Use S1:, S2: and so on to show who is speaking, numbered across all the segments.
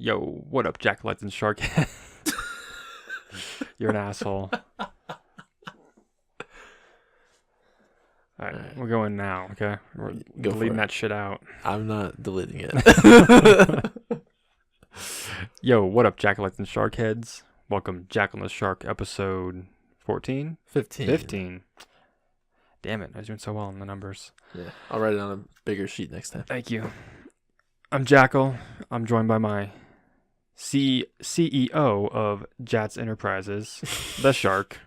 S1: Yo, what up, Jackal and Shark? You're an asshole. All right, we're going now, okay? We're deleting that shit out.
S2: I'm not deleting it.
S1: Yo, what up, Jackal and Shark heads? Welcome, Jackal and the Shark, episode 14?
S2: 15.
S1: Damn it, I was doing so well on the numbers.
S2: Yeah, I'll write it on a bigger sheet next time.
S1: Thank you. I'm Jackal. I'm joined by my CEO of Jats Enterprises, the Shark.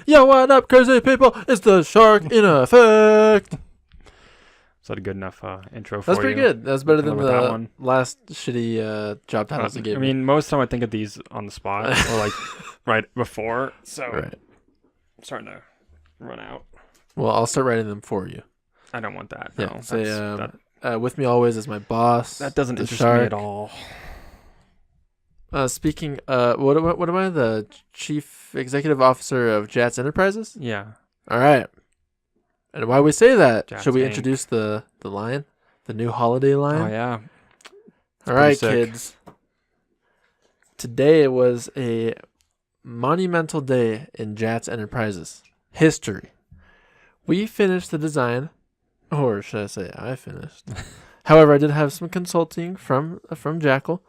S2: Yo, what up, crazy people? It's the Shark in effect.
S1: Is that a good enough intro for you?
S2: That's pretty good. That's better than
S1: that
S2: the
S1: one.
S2: Last shitty job titles they gave me.
S1: I mean, most of the time I think of these on the spot or like right before, so
S2: Right.
S1: I'm starting to run out.
S2: Well, I'll start writing them for you.
S1: I don't want that.
S2: Yeah,
S1: No,
S2: say, with me always is my boss.
S1: that doesn't
S2: the
S1: interest
S2: Shark.
S1: me at all.
S2: Speaking, what am I? The Chief Executive Officer of Jats Enterprises?
S1: Yeah.
S2: All right. And why we say that?
S1: Jats
S2: Should we
S1: Inc.
S2: introduce the line, the new holiday line?
S1: Oh yeah.
S2: All right,
S1: sick.
S2: kids. Today was a monumental day in Jats Enterprises history. We finished the design, or should I say, I finished. However, I did have some consulting from Jackal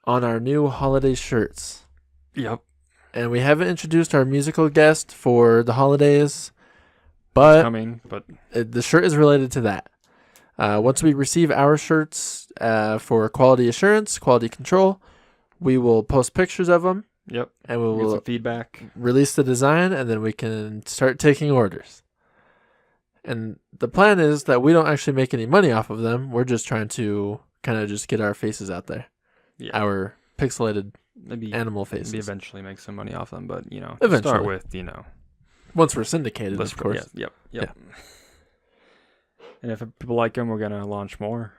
S2: on our new holiday shirts.
S1: Yep.
S2: And we haven't introduced our musical guest for the holidays,
S1: It's
S2: but
S1: coming, but
S2: the shirt is related to that. Once we receive our shirts for quality assurance, quality control, we will post pictures of them.
S1: yep.
S2: And we
S1: We'll get
S2: will
S1: some feedback.
S2: release the design, and then we can start taking orders. And the plan is that we don't actually make any money off of them. We're just trying to kind of just get our faces out there.
S1: Yeah.
S2: Our pixelated
S1: Maybe
S2: animal faces.
S1: Maybe eventually make some money off them, but to
S2: Eventually.
S1: start with,
S2: Once we're syndicated,
S1: let's
S2: of course.
S1: Yep. And if people like them, we're gonna launch more.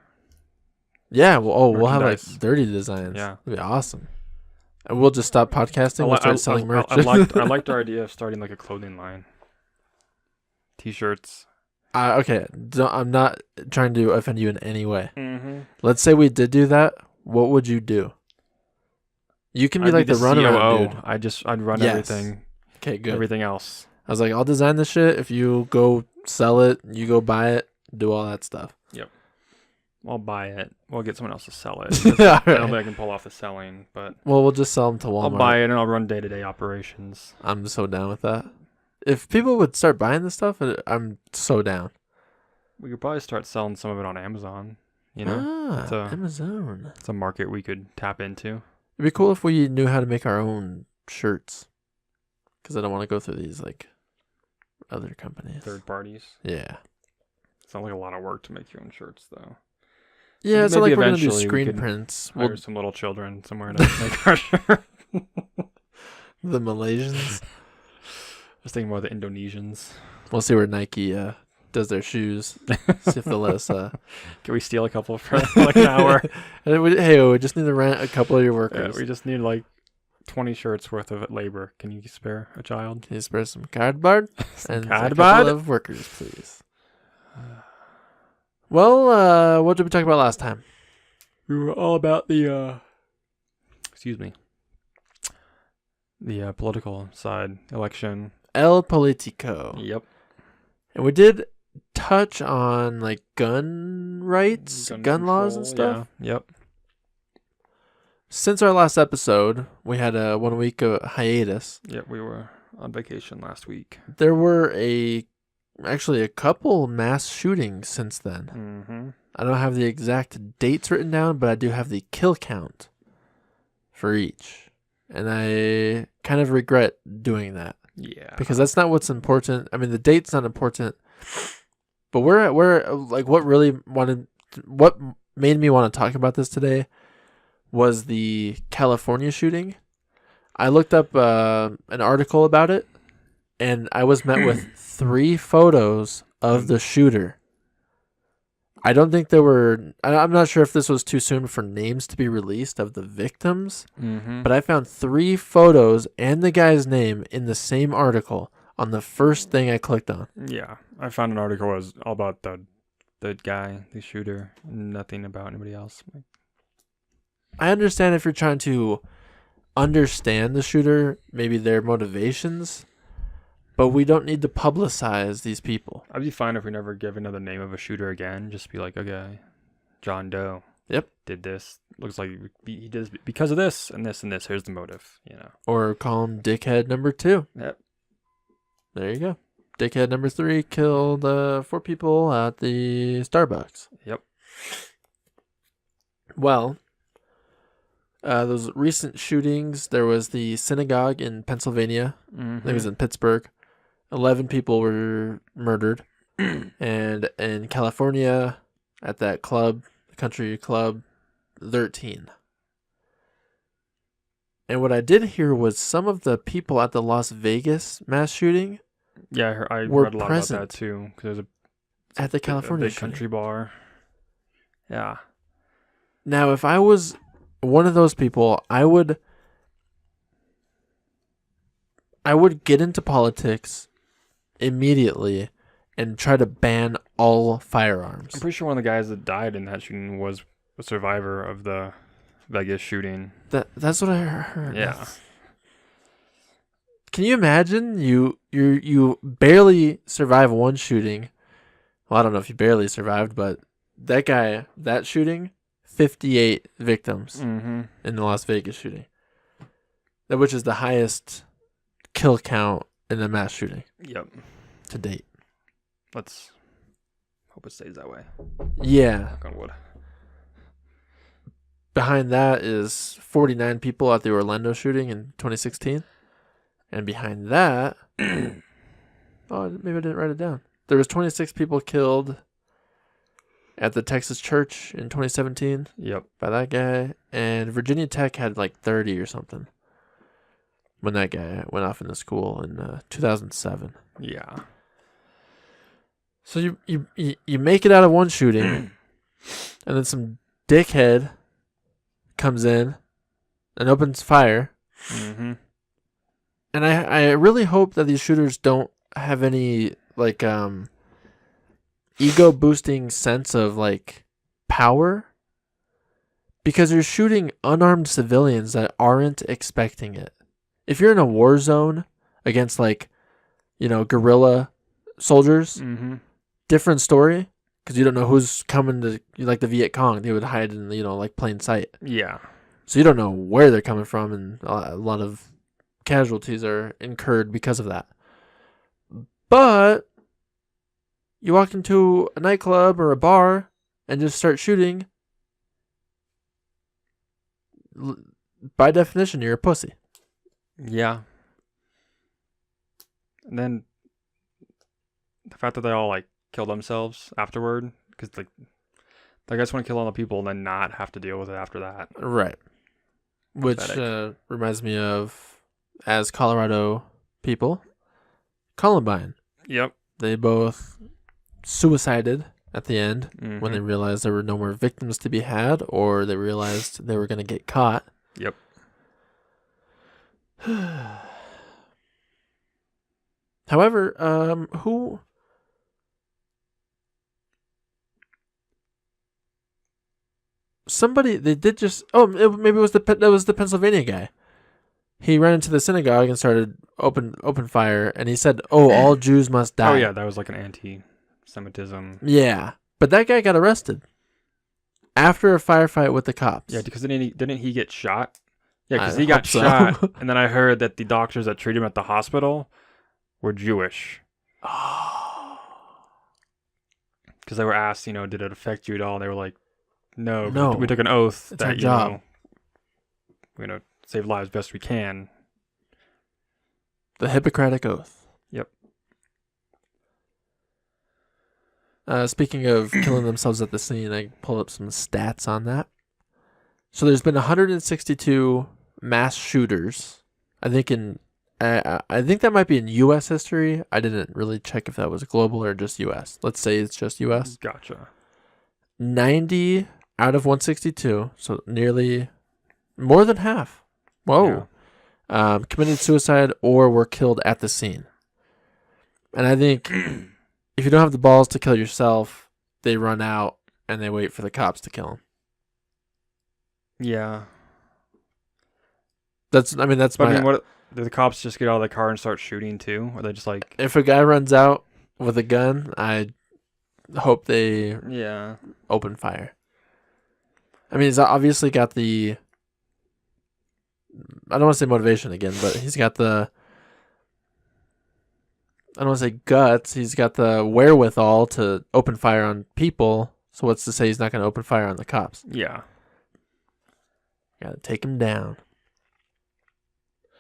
S2: Yeah. Well, we'll have like
S1: Merchandise.
S2: dirty designs.
S1: Yeah.
S2: It'll be awesome. And we'll just stop podcasting. We'll start selling merch.
S1: I liked our idea of starting like a clothing line. T-shirts.
S2: Okay. I'm not trying to offend you in any way.
S1: Mm-hmm.
S2: Let's say we did do that. What would you do? You can be like the runaround dude.
S1: I'd run
S2: Yes.
S1: everything.
S2: Okay, good.
S1: Everything else.
S2: I was like, I'll design the shit. If you go sell it, you go buy it, do all that stuff.
S1: I'll buy it. We'll get someone else to sell it.
S2: All
S1: I don't
S2: right.
S1: think I can pull off the selling, but
S2: Well, we'll just sell them to Walmart.
S1: I'll buy it and I'll run day-to-day operations.
S2: I'm so down with that. If people would start buying this stuff, I'm so down.
S1: We could probably start selling some of it on Amazon.
S2: Amazon.
S1: It's a market we could tap into.
S2: It'd be cool if we knew how to make our own shirts. Because I don't want to go through these like other companies.
S1: Third parties.
S2: Yeah.
S1: It's not like a lot of work to make your own shirts, though.
S2: Yeah, it's not
S1: Maybe
S2: like we're going to do
S1: eventually we
S2: screen
S1: could
S2: prints.
S1: Hire some little children somewhere to make our shirt.
S2: The Malaysians.
S1: I was thinking more of the Indonesians.
S2: We'll see where Nike does their shoes. See if they'll let us.
S1: Can we steal a couple for like an hour?
S2: We just need to rent a couple of your
S1: Yeah,
S2: workers.
S1: we just need like 20 shirts worth of labor. Can you spare a child?
S2: Can you spare some cardboard? And a
S1: cardboard?
S2: couple of workers, please. Well, what did we talk about last time?
S1: We were all about the the political side election.
S2: El Politico.
S1: Yep.
S2: And we did touch on like gun rights, gun laws and
S1: control,
S2: stuff.
S1: Yeah. Yep.
S2: Since our last episode, we had a 1 week hiatus.
S1: Yep. We were on vacation last week.
S2: There were actually a couple mass shootings since then.
S1: Mm-hmm.
S2: I don't have the exact dates written down, but I do have the kill count for each. And I kind of regret doing that.
S1: Yeah.
S2: Because that's not what's important. I mean, the date's not important. But we're like what made me want to talk about this today was the California shooting. I looked up an article about it, and I was met with 3 photos of the shooter. I don't think there were... I'm not sure if this was too soon for names to be released of the victims, but I found 3 photos and the guy's name in the same article on the first thing I clicked on.
S1: Yeah. I found an article was all about the guy, the shooter, nothing about anybody else.
S2: I understand if you're trying to understand the shooter, maybe their motivations, but we don't need to publicize these people.
S1: I'd be fine if we never give another name of a shooter again. Just be like, okay, John Doe.
S2: Yep.
S1: Did this. Looks like he did this because of this and this and this. Here's the motive,
S2: Or call him Dickhead number 2.
S1: Yep.
S2: There you go. Dickhead number 3 killed 4 people at the Starbucks.
S1: Yep.
S2: Well, those recent shootings, there was the synagogue in Pennsylvania. I think it was in Pittsburgh. 11 people were murdered. And in California, at that club, the country club, 13. And what I did hear was some of the people at the Las Vegas mass shooting.
S1: Yeah, I
S2: were
S1: read a lot
S2: present
S1: about that too. Because there's
S2: at the California
S1: a big
S2: shooting.
S1: country bar. Yeah.
S2: Now, if I was one of those people, I would get into politics immediately and try to ban all firearms.
S1: I'm pretty sure one of the guys that died in that shooting was a survivor of the Vegas shooting.
S2: That's what I heard.
S1: Yeah.
S2: Can you imagine you barely survive one shooting? Well, I don't know if you barely survived, but that shooting, 58 victims in the Las Vegas shooting, which is the highest kill count in a mass shooting.
S1: Yep.
S2: To date.
S1: Let's hope it stays that way.
S2: Yeah.
S1: Knock on wood.
S2: Behind that is 49 people at the Orlando shooting in 2016. And behind that, maybe I didn't write it down. There was 26 people killed at the Texas church in 2017.
S1: Yep.
S2: By that guy. And Virginia Tech had like 30 or something when that guy went off into school in 2007.
S1: Yeah.
S2: So you make it out of one shooting, and then some dickhead comes in and opens fire.
S1: Mm-hmm.
S2: And I really hope that these shooters don't have any like ego boosting sense of like power, because you're shooting unarmed civilians that aren't expecting it. If you're in a war zone against like, guerrilla soldiers, different story, because you don't know who's coming to, like the Viet Cong, they would hide in, like plain sight.
S1: Yeah.
S2: So you don't know where they're coming from, and a lot of casualties are incurred because of that. But you walk into a nightclub or a bar and just start shooting, by definition, you're a pussy.
S1: Yeah. And then the fact that they all like kill themselves afterward, because like they just want to kill all the people and then not have to deal with it after that.
S2: Right. Which reminds me of, as Colorado people, Columbine.
S1: Yep.
S2: They both suicided at the end when they realized there were no more victims to be had, or they realized they were going to get caught.
S1: Yep.
S2: However, they did just, maybe it was that was the Pennsylvania guy. He ran into the synagogue and started open fire, and he said, all Jews must die.
S1: Oh yeah, that was like an anti-Semitism.
S2: Yeah, but that guy got arrested after a firefight with the cops.
S1: Yeah, because didn't he get shot? Yeah, because
S2: I
S1: he got
S2: hope so.
S1: shot, and then I heard that the doctors that treated him at the hospital were Jewish.
S2: Oh.
S1: Because they were asked, did it affect you at all? They were like, no. We took an oath
S2: It's our
S1: that,
S2: job.
S1: Save lives best we can.
S2: The Hippocratic Oath.
S1: Yep.
S2: Speaking of killing themselves at the scene, I pulled up some stats on that. So there's been 162 mass shooters. I think that might be in U.S. history. I didn't really check if that was global or just U.S. Let's say it's just U.S.
S1: Gotcha.
S2: 90 out of 162, so nearly more than half. Whoa.
S1: Yeah.
S2: Committed suicide or were killed at the scene. And I think if you don't have the balls to kill yourself, they run out and they wait for the cops to kill them.
S1: Yeah.
S2: That's
S1: But
S2: my.
S1: I mean, what do the cops just get out of the car and start shooting too? Or they just like,
S2: If a guy runs out with a gun, I hope they
S1: yeah,
S2: open fire. I mean, he's obviously got the. I don't want to say motivation again, but he's got the. I don't want to say guts. He's got the wherewithal to open fire on people. So what's to say he's not going to open fire on the cops?
S1: yeah.
S2: Got to take him down.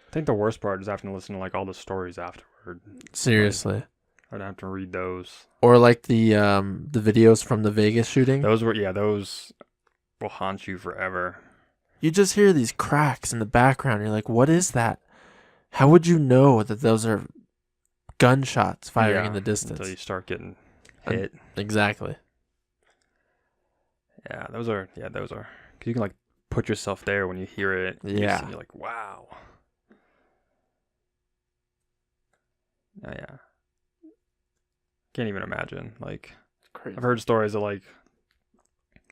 S1: I think the worst part is having to listen to like all the stories afterward.
S2: Seriously.
S1: I'd have to read those.
S2: Or like the videos from the Vegas shooting.
S1: Those will haunt you forever.
S2: You just hear these cracks in the background. You're like, what is that? How would you know that those are gunshots firing in the distance?
S1: Until you start getting hit.
S2: Exactly.
S1: Yeah, those are. Because you can like put yourself there when you hear it.
S2: Yeah.
S1: You're like, wow. Oh, yeah. Can't even imagine. Like,
S2: It's crazy.
S1: I've heard stories of like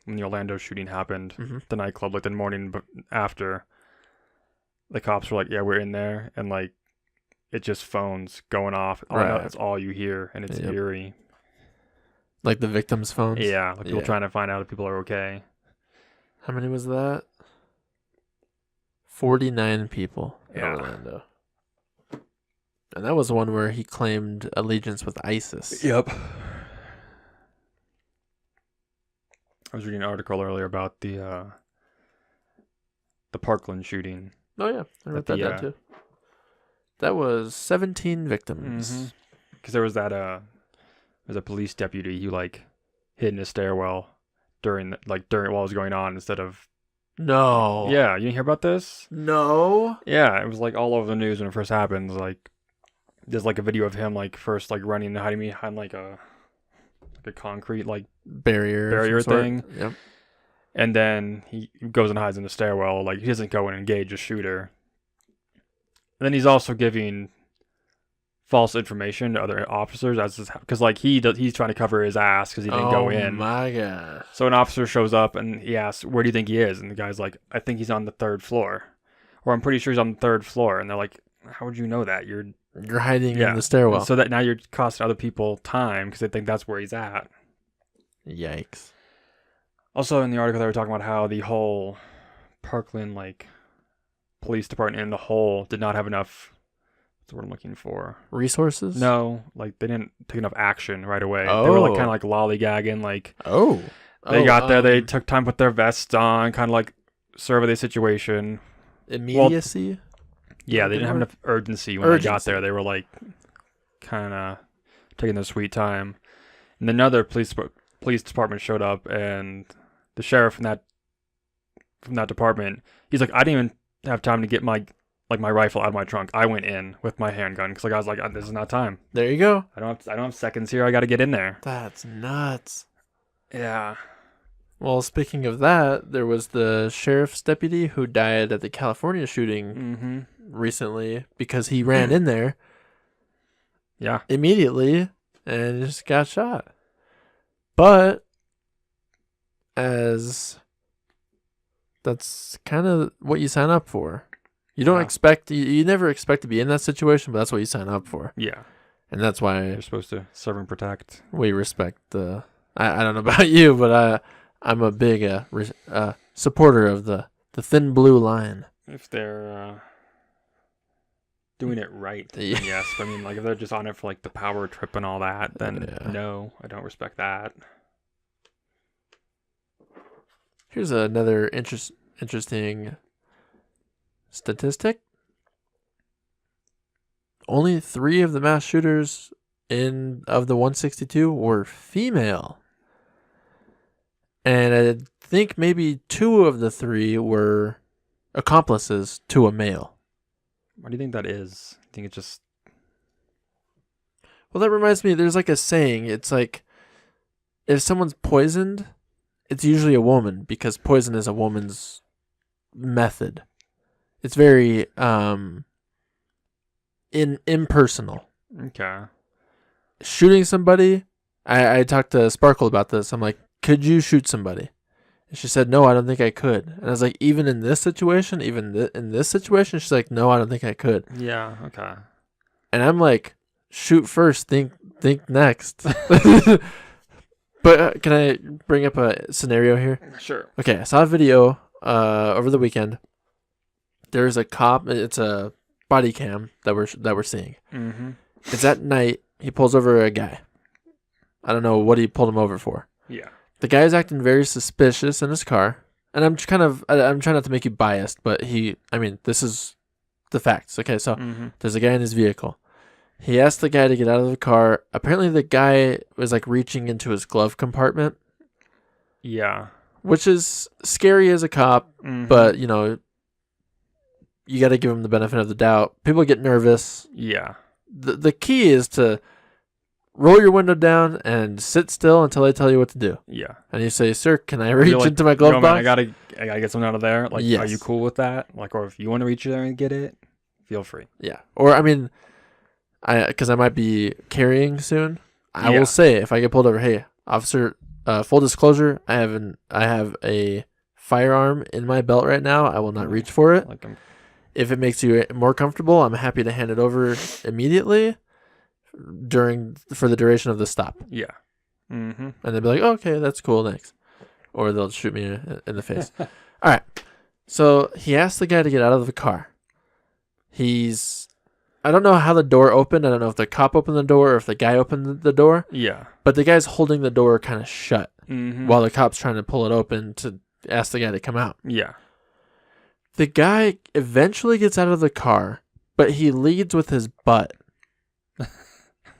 S1: when the Orlando shooting happened, the nightclub, like the morning after, the cops were like, yeah, we're in there. And like, it just phones going off. That's all you hear. And it's eerie.
S2: Like the victims' phones?
S1: Yeah. Like people trying to find out if people are okay.
S2: How many was that? 49 people in Orlando. And that was the one where he claimed allegiance with ISIS.
S1: Yep. I was reading an article earlier about the Parkland shooting.
S2: Oh, yeah. I wrote that down, too. That was 17 victims.
S1: Because there was a police deputy who, like, hid in a stairwell during while it was going on instead of...
S2: No.
S1: Yeah, you didn't hear about this?
S2: No.
S1: Yeah, it was, like, all over the news when it first happened. Like, there's, like, a video of him, like, first, like, running and hiding behind, like, a concrete, like... barrier thing.
S2: Yep.
S1: And then he goes and hides in the stairwell. Like, he doesn't go and engage a shooter. And then he's also giving false information to other officers because like he's trying to cover his ass because he didn't go in.
S2: Oh my god!
S1: So an officer shows up and he asks, "Where do you think he is?" And the guy's like, "I think he's on the 3rd floor," or "I'm pretty sure he's on the 3rd floor." And they're like, "How would you know that? You're
S2: hiding in the stairwell."
S1: And so that now you're costing other people time because they think that's where he's at.
S2: Yikes!
S1: Also, in the article, they were talking about how the whole Parkland like police department in the whole did not have enough. What's the word I'm looking for?
S2: Resources?
S1: No, like they didn't take enough action right away. They were like kind of like lollygagging. Like they got there, they took time to put their vests on, kind of like survey the situation.
S2: Immediacy.
S1: Well, yeah, they didn't have enough urgency when they got there. They were like kind of taking their sweet time. And another police department showed up, and the sheriff from that department, he's like, I didn't even have time to get my rifle out of my trunk. I went in with my handgun because like I was like, this is not time.
S2: There you go.
S1: I don't have seconds here. I got to get in there.
S2: That's nuts.
S1: Yeah.
S2: Well, speaking of that, there was the sheriff's deputy who died at the California shooting recently because he ran in there.
S1: Yeah.
S2: Immediately and just got shot. But that's kind of what you sign up for. You don't expect, you never expect to be in that situation, but that's what you sign up for.
S1: Yeah.
S2: And that's why
S1: you're supposed to serve and protect.
S2: We respect the, I don't know about you, but I'm a big supporter of the thin blue line.
S1: If they're doing it right, then yes. But I mean, like if they're just on it for like the power trip and all that, then no, I don't respect that.
S2: Here's another interesting statistic. Only 3 of the mass shooters of the 162 were female. And I think maybe 2 of the 3 were accomplices to a male.
S1: Why do you think that is? I think it's just...
S2: Well, that reminds me, there's like a saying. It's like, if someone's poisoned, it's usually a woman because poison is a woman's method. It's very impersonal.
S1: Okay.
S2: Shooting somebody, I talked to Sparkle about this. I'm like, could you shoot somebody? And she said, no, I don't think I could. And I was like, even in this situation, in this situation, she's like, no, I don't think I could.
S1: Yeah. Okay.
S2: And I'm like, shoot first, think next. But can I bring up a scenario here?
S1: Sure.
S2: Okay, I saw a video over the weekend. There's a cop. It's a body cam that we're seeing.
S1: Mm-hmm.
S2: It's at night. He pulls over a guy. I don't know what he pulled him over for.
S1: Yeah.
S2: The guy's acting very suspicious in his car, and I'm trying not to make you biased, but this is the facts. Okay, so there's a guy in his vehicle. He asked the guy to get out of the car. Apparently, the guy was like reaching into his glove compartment.
S1: Yeah.
S2: Which is scary as a cop, but you got to give him the benefit of the doubt. People get nervous.
S1: Yeah.
S2: The key is to roll your window down and sit still until they tell you what to do.
S1: Yeah.
S2: And you say, "Sir, can I reach into my glove box?"
S1: Man, I gotta get something out of there. Like,
S2: yes.
S1: Are you cool with that? Like, or if you want to reach there and get it, feel free.
S2: Yeah. Or because I might be carrying soon. I will say, if I get pulled over, hey, officer, full disclosure, I have a firearm in my belt right now. I will not reach for it. If it makes you more comfortable, I'm happy to hand it over immediately for the duration of the stop.
S1: Yeah. Mm-hmm. And
S2: they'll be like, oh, okay, that's cool, thanks. Or they'll shoot me in the face. All right. So he asked the guy to get out of the car. I don't know how the door opened. I don't know if the cop opened the door or if the guy opened the door.
S1: Yeah.
S2: But the guy's holding the door kind of shut while the cop's trying to pull it open to ask the guy to come out.
S1: Yeah.
S2: The guy eventually gets out of the car, but he leads with his butt.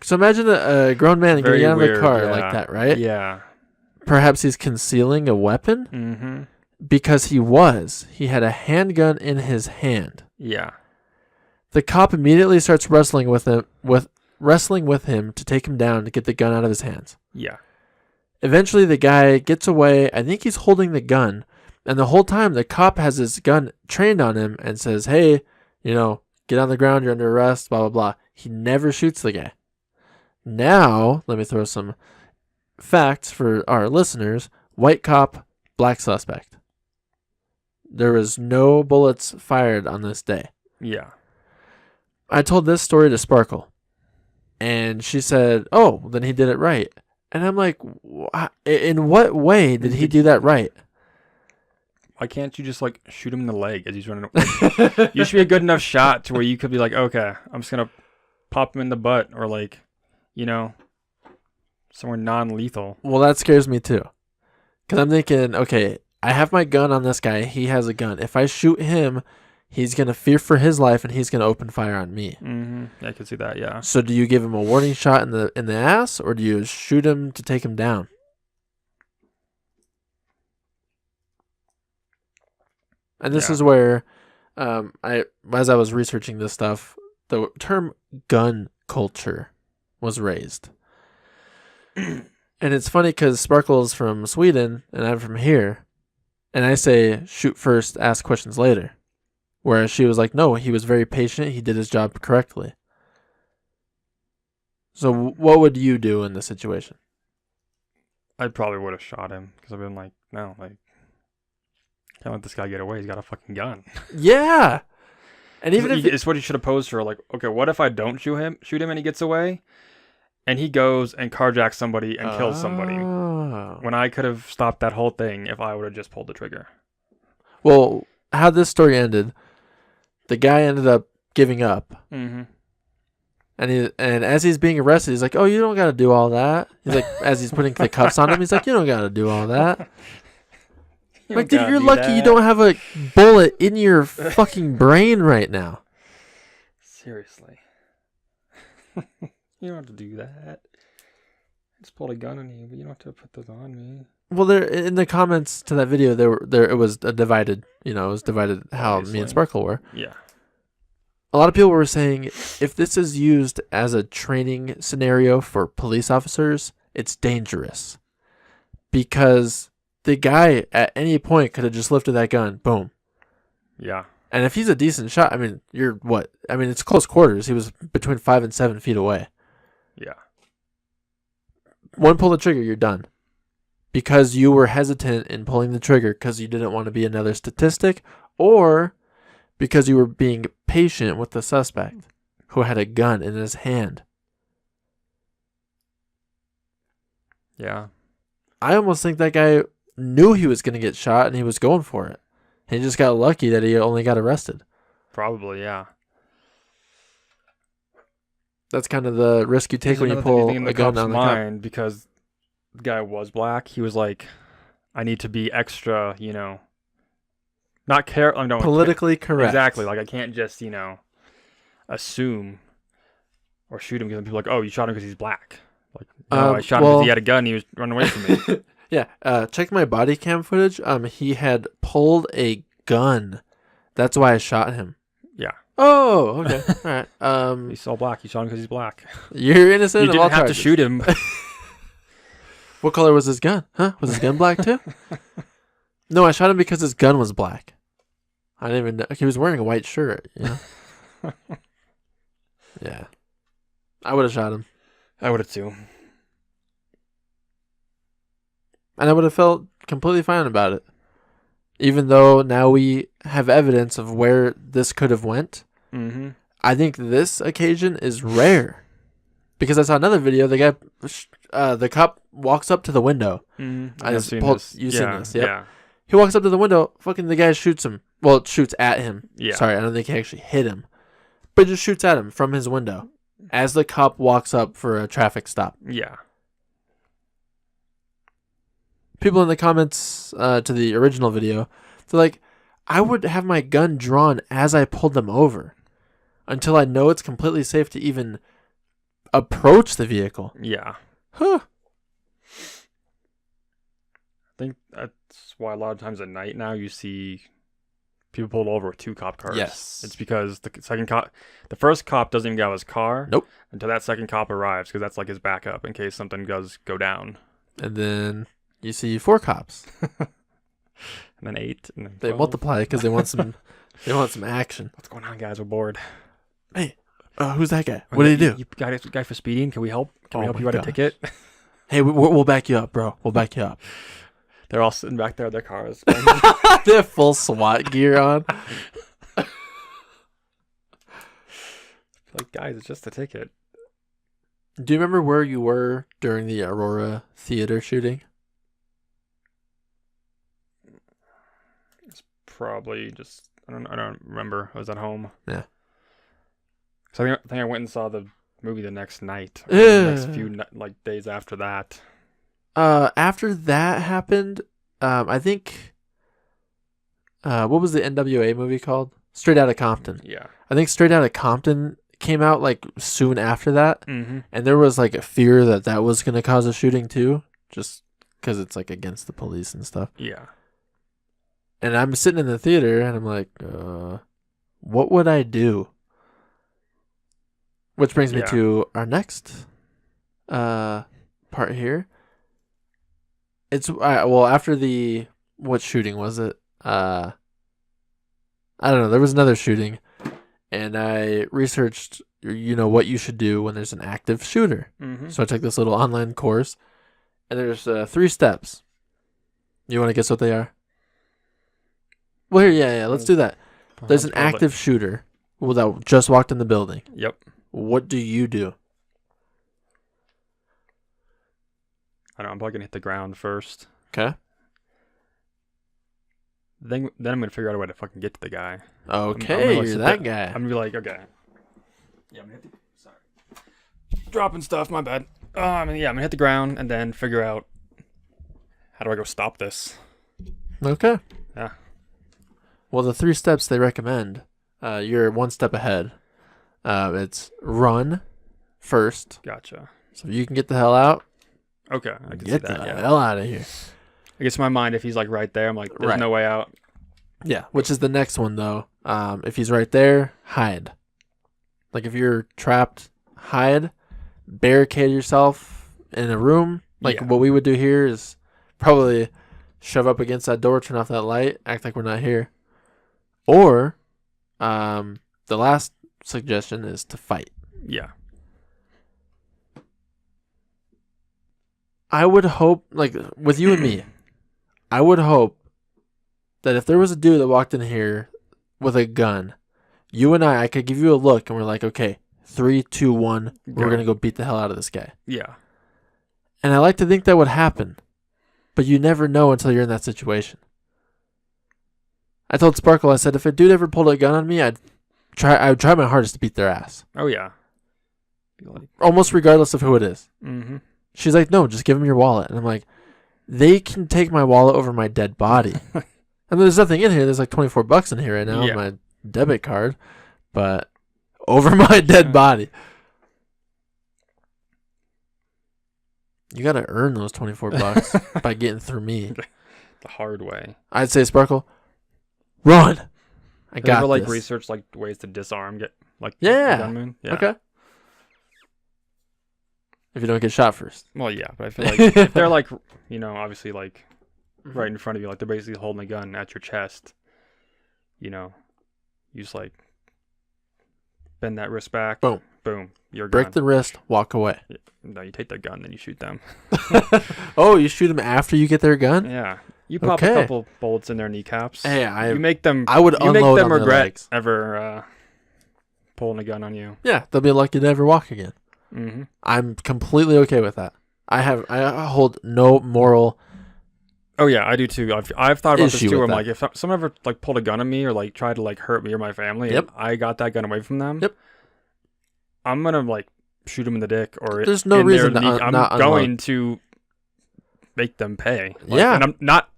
S2: So imagine a grown man getting out of the car like that, right?
S1: Yeah.
S2: Perhaps he's concealing a weapon because he had a handgun in his hand.
S1: Yeah.
S2: The cop immediately starts wrestling with him to take him down to get the gun out of his hands.
S1: Yeah.
S2: Eventually, the guy gets away. I think he's holding the gun, and the whole time the cop has his gun trained on him and says, "Hey, get on the ground. You're under arrest." Blah blah blah. He never shoots the guy. Now, let me throw some facts for our listeners. White cop, black suspect. There was no bullets fired on this day.
S1: Yeah.
S2: I told this story to Sparkle, and she said, "Oh, then he did it right." And I'm like, in what way did he do that right?
S1: Why can't you just shoot him in the leg as he's running away? You should be a good enough shot to where you could be like, okay, I'm just gonna pop him in the butt or somewhere non-lethal.
S2: Well, that scares me too, because I'm thinking, okay, I have my gun on this guy. He has a gun. If I shoot him, he's going to fear for his life, and he's going to open fire on me.
S1: Mm-hmm. Yeah, I can see that, yeah.
S2: So do you give him a warning shot in the ass, or do you shoot him to take him down? And this is where, as I was researching this stuff, the term gun culture was raised. And it's funny because Sparkle's from Sweden, and I'm from here. And I say, shoot first, ask questions later. Whereas she was like, no, he was very patient. He did his job correctly. So what would you do in this situation?
S1: I probably would have shot him because I've been like, no, can't let this guy get away. He's got a fucking gun.
S2: Yeah. And even if
S1: it's what you should have posed for. Okay, what if I don't shoot him and he gets away? And he goes and carjacks somebody and kills somebody. When I could have stopped that whole thing if I would have just pulled the trigger.
S2: Well, how this story ended, the guy ended up giving up.
S1: Mm-hmm.
S2: And as he's being arrested, he's like, "Oh, you don't got to do all that." He's like, as he's putting the cuffs on him, he's like, "You don't got to do all that." Like, dude, you're lucky you don't have a bullet in your fucking brain right now.
S1: Seriously. You don't have to do that. I just pulled a gun on you, but you don't have to put those on me.
S2: Well, there in the comments to that video, it was divided. It was divided how
S1: Obviously.
S2: Me and Sparkle were.
S1: Yeah.
S2: A lot of people were saying if this is used as a training scenario for police officers, it's dangerous because the guy at any point could have just lifted that gun, boom.
S1: Yeah.
S2: And if he's a decent shot, you're what? It's close quarters. He was between 5 and 7 feet away.
S1: Yeah.
S2: One pull the trigger, you're done. because you were hesitant in pulling the trigger because you didn't want to be another statistic, or because you were being patient with the suspect who had a gun in his hand.
S1: Yeah.
S2: I almost think that guy knew he was going to get shot and he was going for it. He just got lucky that he only got arrested.
S1: Probably, yeah.
S2: That's kind of the risk you take when you pull a gun on the cop.
S1: Because the guy was black. He was like, I need to be extra, not
S2: Politically correct.
S1: Exactly. Like, I can't just, assume or shoot him because people are like, oh, you shot him because he's black. Like, no, I shot him because he had a gun and he was running away from me.
S2: Yeah. Check my body cam footage. He had pulled a gun. That's why I shot him.
S1: Yeah.
S2: Oh, okay. All right.
S1: He's so black. You shot him because he's black.
S2: You're innocent.
S1: You didn't have to shoot him.
S2: What color was his gun? Huh? Was his gun black too? No, I shot him because his gun was black. I didn't even know. He was wearing a white shirt. Yeah. I would have shot him.
S1: I would have too.
S2: And I would have felt completely fine about it. Even though now we have evidence of where this could have went.
S1: Mm-hmm.
S2: I think this occasion is rare. Because I saw another video, the cop walks up to the window.
S1: Mm-hmm.
S2: You've seen this, yep.
S1: Yeah.
S2: He walks up to the window, fucking the guy shoots him. Well, shoots at him.
S1: Yeah.
S2: Sorry, I don't think he actually hit him. But just shoots at him from his window as the cop walks up for a traffic stop.
S1: Yeah.
S2: People in the comments to the original video, they're like, I would have my gun drawn as I pulled them over until I know it's completely safe to even approach the vehicle.
S1: Yeah.
S2: Huh.
S1: I think that's why a lot of times at night now you see people pulled over with 2 cop cars.
S2: Yes.
S1: It's because the first cop doesn't even get out of his car.
S2: Nope.
S1: Until that second cop arrives, because that's like his backup in case something does go down.
S2: And then you see 4 cops.
S1: And then 8. And then 12.
S2: They multiply because they want some. They want some action.
S1: What's going on, guys? We're bored.
S2: Hey, who's that guy? What did he do?
S1: You got a guy for speeding? Can we help? Can we help you out a
S2: gosh.
S1: ticket?
S2: Hey, we'll back you up, bro. We'll back you up.
S1: They're all sitting back there in their cars.
S2: They have full SWAT gear on.
S1: Like, guys, it's just a ticket.
S2: Do you remember where you were during the Aurora theater shooting?
S1: It's probably just I don't remember. I was at home.
S2: Yeah.
S1: So I think I went and saw the movie the next night. Or the next few days after that.
S2: After that happened, I think. What was the NWA movie called? Straight Outta Compton.
S1: Yeah.
S2: I think Straight Outta Compton came out like soon after that,
S1: mm-hmm.
S2: and there was like a fear that was going to cause a shooting too, just because it's like against the police and stuff.
S1: Yeah.
S2: And I'm sitting in the theater and I'm like, what would I do? Which brings me to our next part here. It's after what shooting was it? I don't know. There was another shooting, and I researched, what you should do when there's an active shooter.
S1: Mm-hmm.
S2: So I took this little online course, and there's 3 steps. You want to guess what they are? Well, here, yeah, let's do that. There's an active shooter that just walked in the building.
S1: Yep.
S2: What do you do?
S1: I don't know. I'm probably gonna hit the ground first.
S2: Okay.
S1: Then I'm gonna figure out a way to fucking get to the guy.
S2: Okay, you're that guy.
S1: I'm gonna be like, okay. Yeah, I'm gonna hit sorry. Dropping stuff, my bad. I'm gonna hit the ground and then figure out how do I go stop this.
S2: Okay.
S1: Yeah.
S2: Well, the 3 steps they recommend, you're 1 step ahead. It's run first.
S1: Gotcha.
S2: So if you can get the hell out.
S1: Okay, I can
S2: get
S1: see that.
S2: the hell out of here.
S1: I guess in my mind, if he's like right there, I'm like, there's no way out.
S2: Yeah, which is the next one though. If he's right there, hide. Like if you're trapped, hide. Barricade yourself in a room. Like what we would do here is probably shove up against that door, turn off that light, act like we're not here. Or, the last suggestion is to fight.
S1: Yeah.
S2: I would hope, like, with you and me, I would hope that if there was a dude that walked in here with a gun, you and I could give you a look and we're like, okay, 3, 2, 1, we're going to go beat the hell out of this guy.
S1: Yeah.
S2: And I like to think that would happen, but you never know until you're in that situation. I told Sparkle, I said, if a dude ever pulled a gun on me, I would try my hardest to beat their ass.
S1: Oh, yeah.
S2: Almost regardless of who it is.
S1: Mm-hmm.
S2: She's like, no, just give him your wallet. And I'm like, they can take my wallet over my dead body. And there's nothing in here. There's like $24 in here right now on my debit card. But over my dead body. You got to earn those $24 by getting through me.
S1: The hard way.
S2: I'd say, Sparkle, run. I got
S1: this.
S2: this.
S1: Research like ways to disarm
S2: gunmen? Yeah. Okay. If you don't get shot first.
S1: Well, yeah, but I feel like if they're like, obviously like right in front of you, like they're basically holding a gun at your chest, you just like bend that wrist back.
S2: Boom.
S1: Boom. You're
S2: Break
S1: gone.
S2: the wrist, walk away.
S1: No, you take their gun, then you shoot them.
S2: Oh, you shoot them after you get their gun?
S1: Yeah. You pop a couple bullets in their kneecaps.
S2: Hey,
S1: you make them.
S2: I would
S1: you
S2: unload
S1: make them
S2: on
S1: regret
S2: their legs.
S1: ever pulling a gun on you.
S2: Yeah, they'll be lucky to ever walk again.
S1: Mm-hmm.
S2: I'm completely okay with that. I hold no moral.
S1: Oh yeah, I do too. I've thought about this too. Where I'm
S2: that.
S1: like, if someone ever like pulled a gun on me or like tried to like hurt me or my family, and I got that gun away from them.
S2: Yep.
S1: I'm gonna like shoot them in the dick or
S2: there's no reason to
S1: I'm
S2: not
S1: going
S2: unload.
S1: to make them pay.
S2: Yeah,
S1: and I'm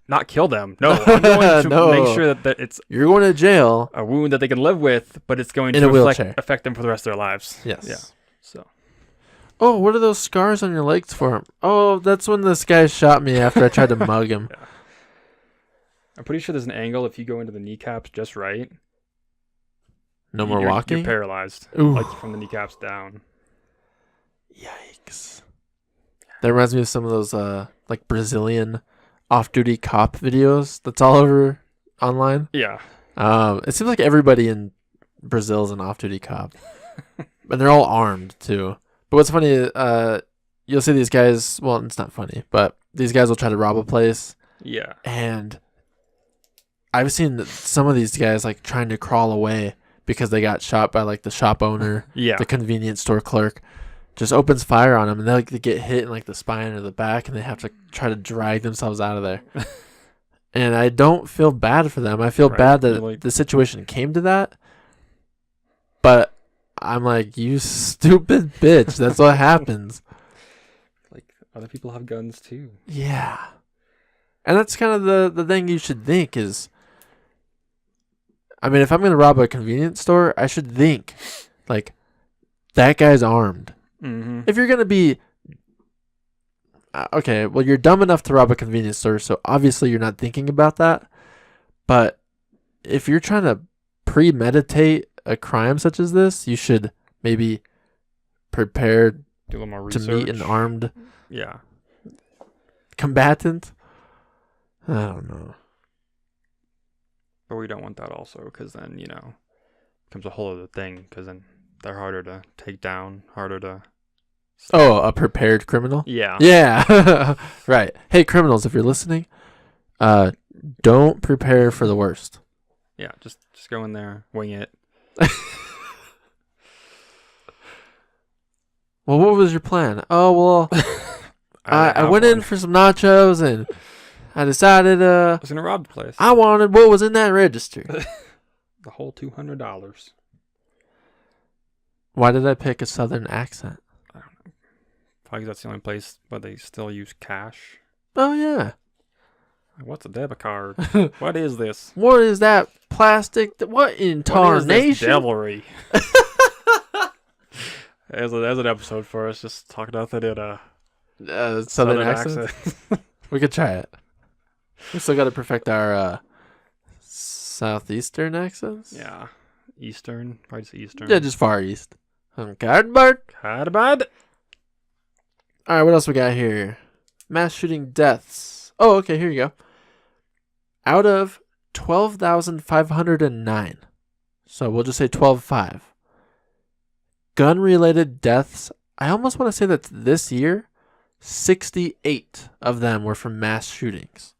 S1: not kill them. No, I'm going to make sure that it's
S2: you're going to jail,
S1: a wound that they can live with, but it's going
S2: in
S1: to affect them for the rest of their lives.
S2: Yes.
S1: Yeah. So.
S2: Oh, what are those scars on your legs for? Oh, that's when this guy shot me after I tried to mug him.
S1: Yeah. I'm pretty sure there's an angle if you go into the kneecaps just right.
S2: No more walking?
S1: You're paralyzed.
S2: Ooh.
S1: Like from the kneecaps down.
S2: Yikes. That reminds me of some of those like Brazilian off-duty cop videos that's all over online.
S1: Yeah.
S2: It seems like everybody in Brazil is an off-duty cop. And they're all armed too. But what's funny, you'll see these guys, well, it's not funny, but these guys will try to rob a place.
S1: Yeah.
S2: And I've seen some of these guys like trying to crawl away because they got shot by like the shop owner, the convenience store clerk, just opens fire on them and they get hit in like the spine or the back and they have to try to drag themselves out of there. And I don't feel bad for them. I feel bad that the situation came to that. But I'm like, you stupid bitch. That's what happens.
S1: Like other people have guns too.
S2: Yeah. And that's kind of the thing you should think is, I mean, if I'm going to rob a convenience store, I should think, like, that guy's armed.
S1: Mm-hmm.
S2: If you're going to be, okay, well, you're dumb enough to rob a convenience store, so obviously you're not thinking about that. But if you're trying to premeditate a crime such as this, you should maybe prepare
S1: do a little more
S2: to
S1: research.
S2: meet an armed combatant. I don't know.
S1: But we don't want that also because then, becomes a whole other thing because then they're harder to take down, harder to...
S2: Oh, a prepared criminal?
S1: Yeah.
S2: Yeah. Right. Hey, criminals, if you're listening, don't prepare for the worst.
S1: Yeah, just go in there, wing it.
S2: Well, what was your plan? Oh, well, I went in for some nachos and I decided
S1: I was going to rob the place.
S2: I wanted what was in that register.
S1: The whole $200.
S2: Why did I pick a southern accent?
S1: I don't know. Probably 'cause that's the only place where they still use cash.
S2: Oh, yeah.
S1: What's a debit card? What is this?
S2: What is that plastic? What in tarnation?
S1: What is this devilry? There's an episode for us just talking about that in
S2: southern accent. We could try it. We still got to perfect our southeastern accents.
S1: Yeah, Eastern, probably just Eastern.
S2: Yeah, just far east. Cardboard.
S1: Cardboard.
S2: All right, what else we got here? Mass shooting deaths. Oh, okay, here you go. Out of 12,509, so we'll just say 12.5. Gun-related deaths. I almost want to say that's this year. 68 of them were from mass shootings.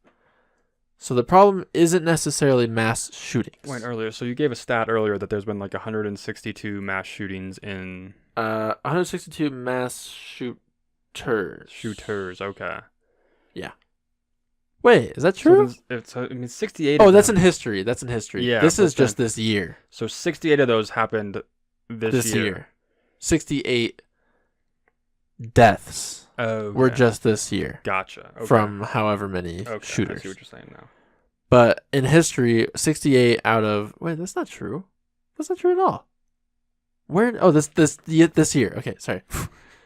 S2: So the problem isn't necessarily mass shootings.
S1: Went earlier. So you gave a stat earlier that there's been like 162 mass shootings in
S2: 162 mass shooters.
S1: Shooters, okay.
S2: Yeah. Wait, is that true?
S1: So 68.
S2: Oh, that's in history. That's in history.
S1: Yeah,
S2: this is just this year.
S1: So 68 of those happened this year.
S2: 68 deaths were
S1: Okay.
S2: just this year.
S1: Gotcha. Okay.
S2: From however many shooters.
S1: I see what you're saying now.
S2: But in history, 68 out of... Wait, that's not true. That's not true at all. Where? Oh, this year. Okay, sorry.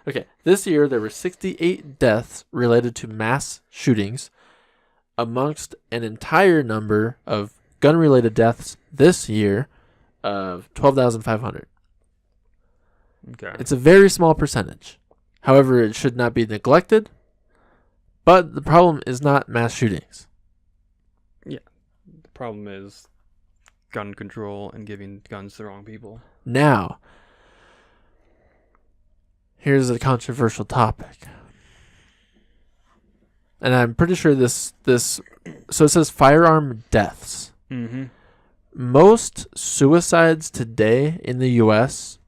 S2: Okay, this year there were 68 deaths related to mass shootings amongst an entire number of gun-related deaths this year of 12,500.
S1: Okay.
S2: It's a very small percentage. However, it should not be neglected. But the problem is not mass shootings.
S1: The problem is gun control and giving guns to the wrong people.
S2: Now, here's a controversial topic. And I'm pretty sure this so it says firearm deaths.
S1: Mm-hmm.
S2: Most suicides today in the US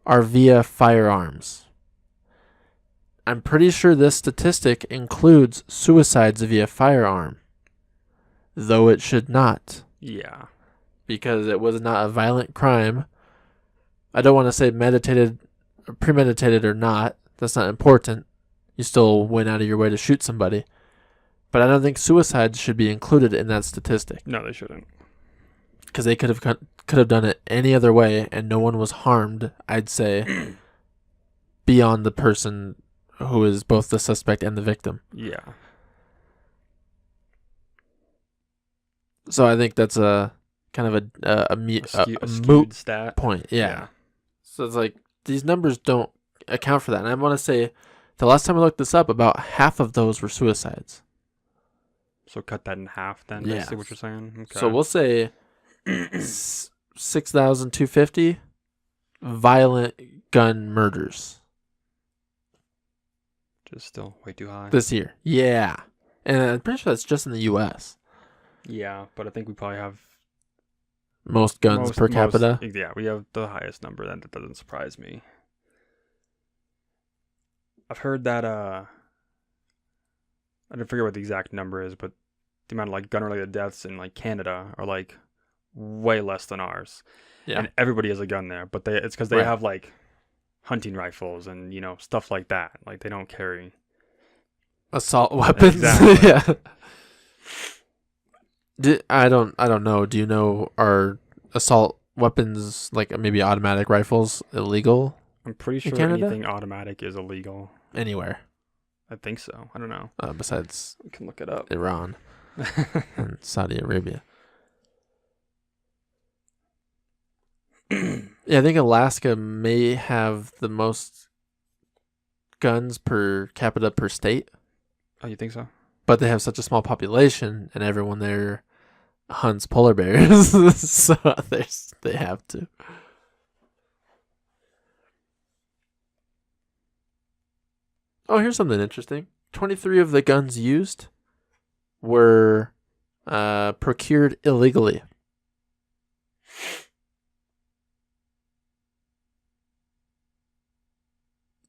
S2: are via firearms. I'm pretty sure this statistic includes suicides via firearm, though it should not,
S1: Yeah.
S2: because it was not a violent crime. I don't want to say premeditated or not. That's not important. You still went out of your way to shoot somebody. But I don't think suicides should be included in that statistic,
S1: No, they shouldn't.
S2: because they could have done it any other way and no one was harmed, I'd say, beyond the person who is both the suspect and the victim.
S1: Yeah.
S2: So I think that's a kind of a
S1: skewed
S2: moot
S1: stat.
S2: point. Yeah. So it's like these numbers don't account for that. And I want to say the last time I looked this up, about half of those were suicides.
S1: So cut that in half then.
S2: Yeah.
S1: Basically what you're saying. Okay.
S2: So we'll say 6,250 violent gun murders
S1: just still way too high.
S2: this year. Yeah. And I'm pretty sure that's just in the U.S.
S1: Yeah, but I think we probably have
S2: Most guns per capita.
S1: Yeah, we have the highest number. That doesn't surprise me. I've heard that I don't forget what the exact number is, but the amount of like gun-related deaths in like Canada are like way less than ours.
S2: Yeah.
S1: And everybody has a gun there, but it's because they
S2: Right.
S1: have like hunting rifles and stuff like that. Like they don't carry
S2: Assault weapons.
S1: Exactly.
S2: Yeah. I don't know. Do you know, are assault weapons, like maybe automatic rifles, illegal
S1: I'm pretty sure
S2: Canada?
S1: anything automatic is illegal.
S2: anywhere
S1: I think so. I don't know.
S2: besides
S1: We can look it up.
S2: Iran and Saudi Arabia? Yeah, I think Alaska may have the most guns per capita per state,
S1: Oh, you think so?
S2: but they have such a small population, and everyone there hunts polar bears, so they have to. Oh, here's something interesting. 23 of the guns used were procured illegally.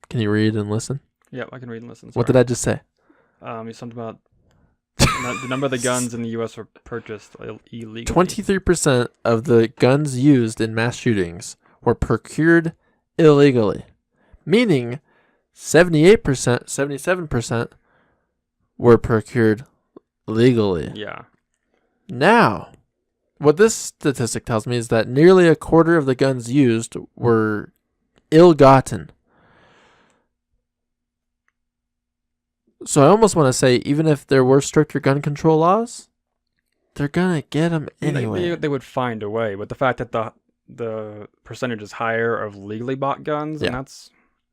S2: Can you read and listen?
S1: Yeah, I can read and listen.
S2: What did I just say?
S1: It's something about the number of the guns in the U.S. were purchased illegally.
S2: 23% of the guns used in mass shootings were procured illegally, meaning 78%, 77% were procured legally.
S1: Yeah.
S2: Now, what this statistic tells me is that nearly a quarter of the guns used were ill-gotten. So I almost want to say, even if there were stricter gun control laws, they're gonna get them anyway.
S1: They would find a way, but the fact that the percentage is higher of legally bought guns,
S2: Yeah.
S1: and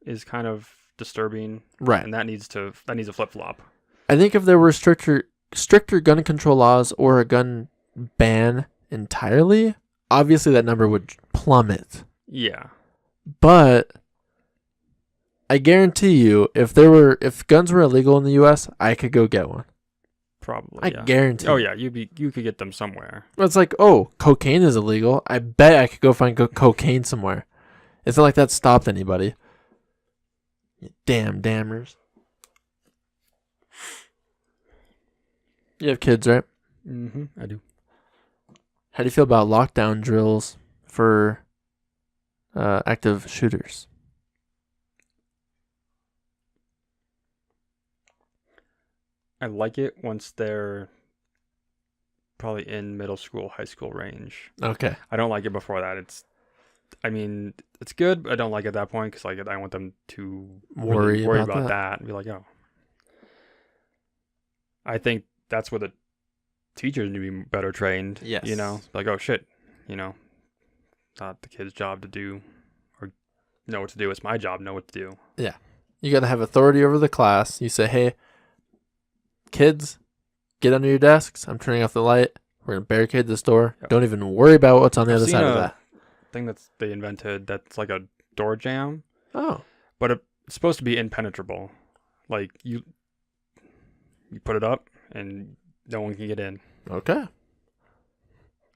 S1: is kind of disturbing,
S2: Right.
S1: and that needs to flip flop.
S2: I think if there were stricter gun control laws or a gun ban entirely, obviously that number would plummet.
S1: Yeah.
S2: But I guarantee you, if guns were illegal in the U.S., I could go get one.
S1: Probably.
S2: I guarantee.
S1: Oh yeah, you could get them somewhere.
S2: It's like, oh, cocaine is illegal. I bet I could go find cocaine somewhere. It's not like that stopped anybody. Damn dammers. You have kids, right?
S1: Mm-hmm. I do.
S2: How do you feel about lockdown drills for active shooters?
S1: I like it once they're probably in middle school, high school range.
S2: Okay.
S1: I don't like it before that. It's good, but I don't like it at that point because I don't want them to
S2: Worry
S1: about that and be like, oh. I think that's where the teachers need to be better trained.
S2: Yes.
S1: Like, oh shit, not the kid's job to do or know what to do. It's my job to know what to do.
S2: Yeah. You got to have authority over the class. You say, hey, kids, get under your desks. I'm turning off the light. We're going to barricade this door. Yep. Don't even worry about what's on the other side of that.
S1: Thing they invented that's like a door jam.
S2: Oh.
S1: But it's supposed to be impenetrable. Like, you put it up and no one can get in.
S2: Okay.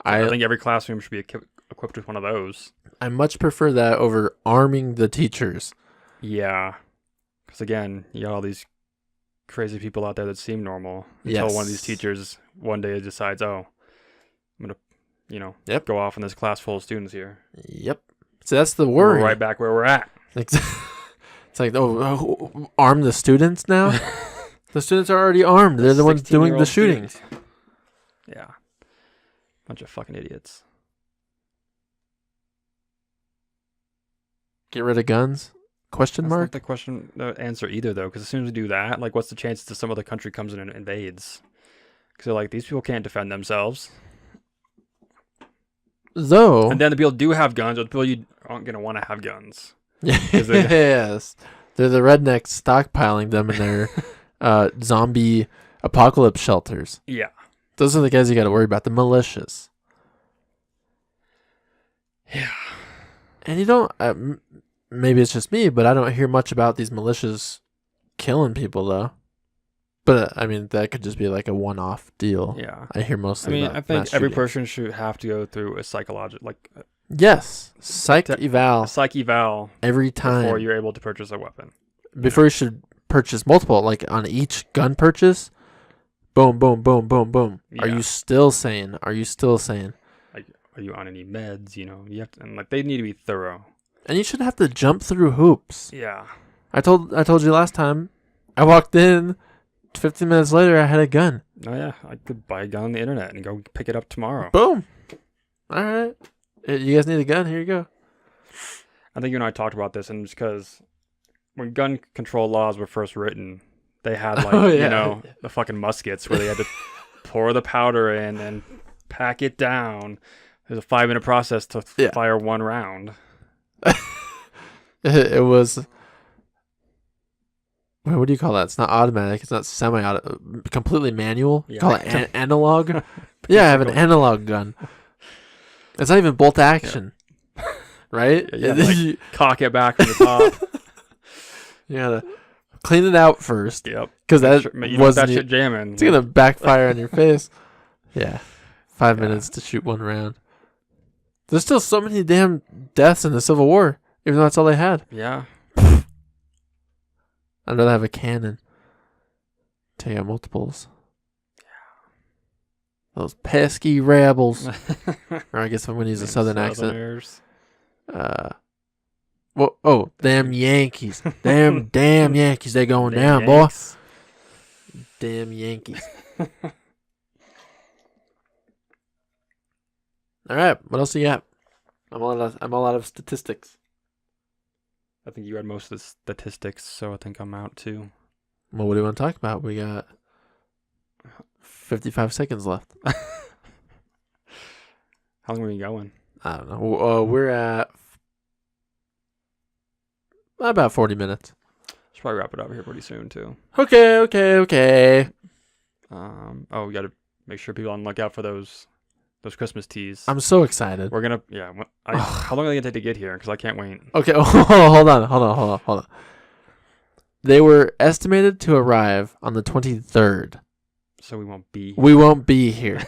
S1: I think every classroom should be equipped with one of those.
S2: I much prefer that over arming the teachers.
S1: Yeah. Because, again, you got all these crazy people out there that seem normal until one of these teachers one day decides, oh, I'm going to, go off in this class full of students here.
S2: Yep. So that's the worry.
S1: We're right back where we're at.
S2: It's like, arm the students now? The students are already armed. They're the ones doing the shooting.
S1: Yeah. Bunch of fucking idiots.
S2: Get rid of guns? Question mark?
S1: That's not the answer either, though, because as soon as we do that, like, what's the chances that some other country comes in and invades? Because they're like, these people can't defend themselves.
S2: Though.
S1: And then the people do have guns, or the people you aren't going to want to have guns.
S2: Yes. They're the rednecks stockpiling them in their zombie apocalypse shelters.
S1: Yeah.
S2: Those are the guys you got to worry about, the militias.
S1: Yeah.
S2: And you don't, maybe it's just me, but I don't hear much about these militias killing people, though. But, I mean, that could just be like a one-off deal.
S1: Yeah.
S2: I hear mostly about
S1: I think every
S2: shootings.
S1: person should have to go through a psychological,
S2: yes. Psych eval.
S1: A psych eval.
S2: Every time.
S1: Before you're able to purchase a weapon.
S2: Before you should purchase multiple, like on each gun purchase, boom, boom, boom, boom, boom. Yeah. Are you still sane? Like,
S1: are you on any meds? You have to, and they need to be thorough.
S2: And you shouldn't have to jump through hoops.
S1: Yeah.
S2: I told you last time, I walked in, 15 minutes later, I had a gun.
S1: Oh, yeah. I could buy a gun on the internet and go pick it up tomorrow.
S2: Boom. All right. You guys need a gun? Here you go.
S1: I think you and I talked about this, and it's because when gun control laws were first written, they had, the fucking muskets where they had to pour the powder in and pack it down. There's a 5-minute process to fire one round.
S2: It was... What do you call that? It's not automatic. It's not semi-automatic. Completely manual. You call it analog? Yeah, I have an analog gun. It's not even bolt action. Yeah. Right?
S1: Yeah, cock it back from the top.
S2: You gotta clean it out first.
S1: Yep.
S2: Because that wasn't...
S1: that shit jamming.
S2: It's gonna backfire on your face. Yeah. 5 minutes to shoot one round. There's still so many damn deaths in the Civil War, even though that's all they had.
S1: Yeah.
S2: I'd rather have a cannon. Take out multiples. Yeah. Those pesky rebels. Or I guess I'm going to use a southern accent. Damn Yankees. Damn Yankees. They going down, Yanks. Boy. Damn Yankees. All right. What else you got? I'm all out of statistics.
S1: I think you had most of the statistics, so I think I'm out too.
S2: Well, what do you want to talk about? We got 55 seconds left.
S1: How long are we going?
S2: I don't know. We're at about 40 minutes.
S1: Should probably wrap it up here pretty soon too.
S2: Okay.
S1: We got to make sure people on the lookout for those Christmas teas.
S2: I'm so excited.
S1: We're gonna how long are they gonna take to get here? Because I can't wait.
S2: Okay, hold on. They were estimated to arrive on the 23rd.
S1: So we won't be.
S2: We won't be here.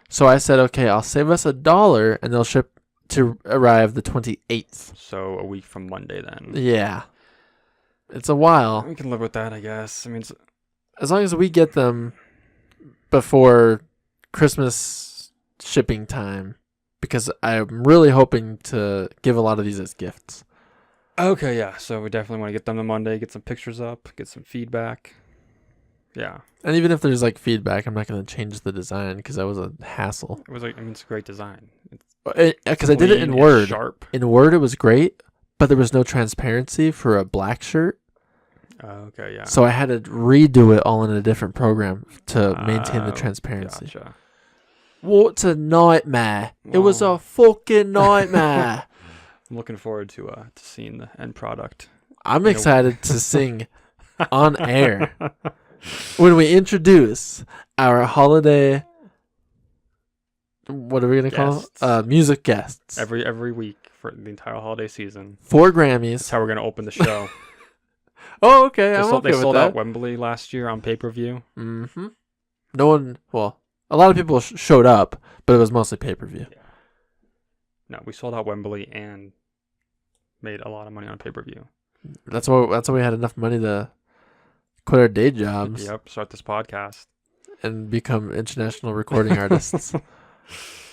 S2: So I said, okay, I'll save us $1 and they'll ship to arrive the 28th.
S1: So a week from Monday then.
S2: Yeah. It's a while.
S1: We can live with that, I guess. I mean,
S2: As long as we get them before Christmas shipping time, because I'm really hoping to give a lot of these as gifts.
S1: okay, yeah. So we definitely want to get them to Monday, get some pictures up, get some feedback. Yeah.
S2: And even if there's like feedback, I'm not going to change the design because that was a hassle.
S1: It was like, I mean, it's a great design.
S2: Because I did it in Word.
S1: Sharp.
S2: In Word, it was great, but there was no transparency for a black shirt.
S1: Okay, yeah.
S2: So I had to redo it all in a different program to maintain the transparency.
S1: Gotcha.
S2: What's a nightmare? It was a fucking nightmare.
S1: I'm looking forward to seeing the end product.
S2: I'm excited to sing on air when we introduce our holiday. What are we gonna call music guests?
S1: Every week for the entire holiday season.
S2: 4 Grammys.
S1: That's how we're gonna open the show.
S2: Oh, okay.
S1: They sold out Wembley last year on pay-per-view.
S2: Mm-hmm. No one. Well, a lot of people showed up, but it was mostly pay-per-view.
S1: Yeah. No, we sold out Wembley and made a lot of money on pay-per-view.
S2: That's why we had enough money to quit our day jobs.
S1: Yep. Start this podcast
S2: and become international recording artists.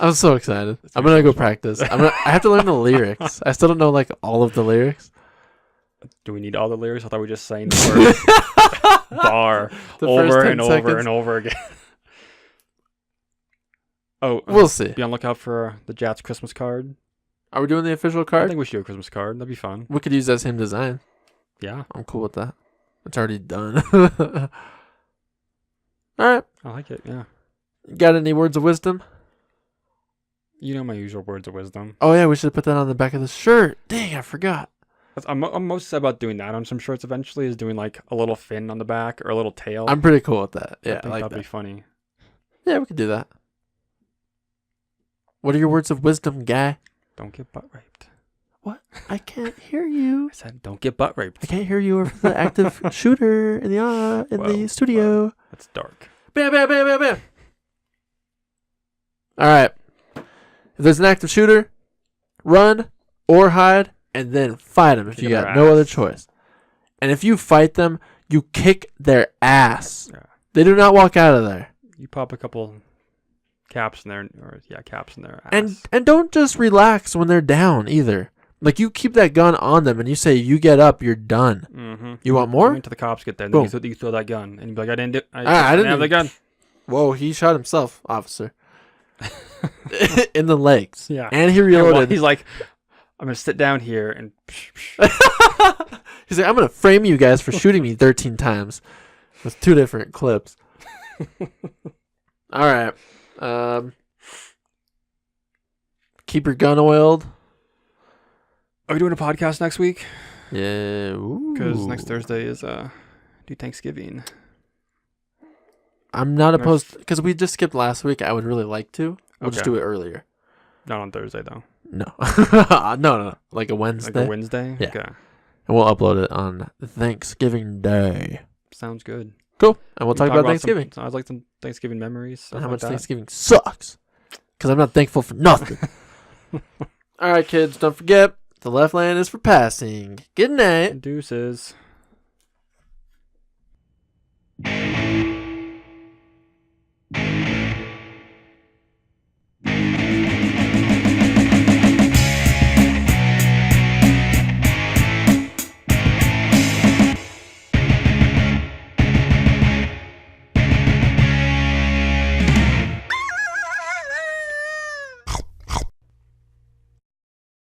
S2: I'm so excited. I'm gonna go practice. I have to learn the lyrics. I still don't know like all of the lyrics.
S1: Do we need all the lyrics? I thought we were just saying the word bar over and over seconds. And over again. Oh,
S2: we'll see.
S1: Be on lookout for the Jats Christmas card.
S2: Are we doing the official card?
S1: I think we should do a Christmas card. That'd be fun.
S2: We could use that same design.
S1: Yeah.
S2: I'm cool with that. It's already done. All right.
S1: I like it, yeah.
S2: Got any words of wisdom?
S1: You know my usual words of wisdom.
S2: Oh, yeah, we should put that on the back of the shirt. Dang, I forgot.
S1: I'm most excited about doing that on some shirts eventually, is doing like a little fin on the back or a little tail.
S2: I'm pretty cool with that. Yeah,
S1: I think that'd be funny.
S2: Yeah, we could do that. What are your words of wisdom, guy?
S1: Don't get butt raped.
S2: What? I can't hear you.
S1: I said don't get butt raped.
S2: I can't hear you over the active shooter in the studio.
S1: Whoa. That's dark.
S2: Bam, bam, bam, bam, bam. All right. If there's an active shooter, run or hide. And then fight them if you got no other choice. And if you fight them, you kick their ass. Yeah. They do not walk out of there.
S1: You pop a couple caps in there, caps in their ass.
S2: And don't just relax when they're down either. Like you keep that gun on them, and you say, "You get up, you're done."
S1: Mm-hmm.
S2: You want more?
S1: Until the cops get there, and then you throw that gun, and you be like, "I didn't do.
S2: I didn't
S1: have the gun."
S2: Whoa! He shot himself, officer, in the legs.
S1: Yeah,
S2: and he reloaded.
S1: He's like, I'm going to sit down here and...
S2: He's like, I'm going to frame you guys for shooting me 13 times with 2 different clips. All right. Keep your gun oiled.
S1: Are we doing a podcast next week?
S2: Yeah.
S1: Because next Thursday is do Thanksgiving.
S2: I'm not opposed... Because we just skipped last week. I would really like to. We'll just do it earlier.
S1: Not on Thursday, though.
S2: No. No. Like a Wednesday?
S1: Like a Wednesday?
S2: Yeah.
S1: Okay.
S2: And we'll upload it on Thanksgiving Day.
S1: Sounds good.
S2: Cool. And we'll talk about Thanksgiving.
S1: Sounds like some Thanksgiving memories.
S2: And how much Thanksgiving sucks. Because I'm not thankful for nothing. All right, kids. Don't forget, the left lane is for passing. Good night.
S1: Deuces.